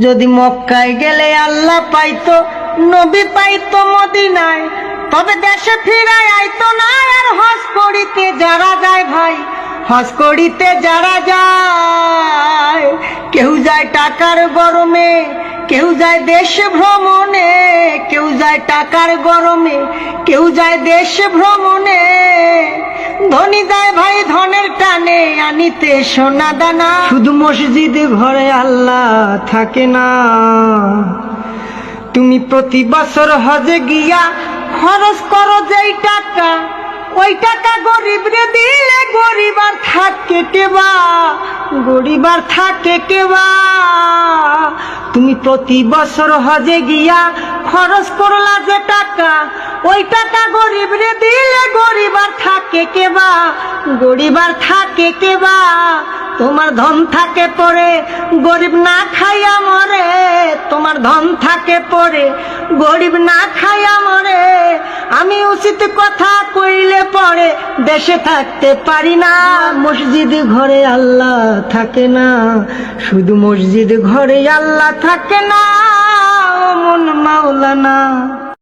যদি মক্কায় গেলে আল্লাহ পাইতো, নবী পাইতো মদিনায়, তবে দেশে ফিরায় আইতো না। আর হজ করিতে যারা যায় ভাই, হজ করিতে যারা যায়, কেউ যায় টাকার গরমে, কেউ যায় দেশ ভ্রমণে, কেউ যায় টাকার গরমে, কেউ যায় দেশ ভ্রমণে। ধনী যায় ভাই ধনের টানে আনিতে সোনা দানা। শুধু মসজিদ ঘরে আল্লাহ থাকে না। তুমি প্রতি বছর হজে গিয়া খরচ করো যেই টাকা, ওই টাকা গরিব রে দিলে গরিব আর থাকে কেবা, গরিব আর থাকে কেবা। তুমি প্রতি বছর হজে গিয়া খরচ করলা যে টাকা, ওই টাকা গরিব রে দিলে গরিব আর থাকে কেবা, গরিব আর থাকে কেবা। তোমার ধন থাকে পরে গরিব না খাইয়া মরে, তোমার ধন থাকে পরে গরিব না খাইয়া মরে। আমি উচিত কথা কইলে পরে দেশে থাকতে পারি না। মসজিদ ঘরে আল্লাহ থাকে না, শুধু মসজিদ ঘরে আল্লাহ থাকে না। ও মন মাওলানা।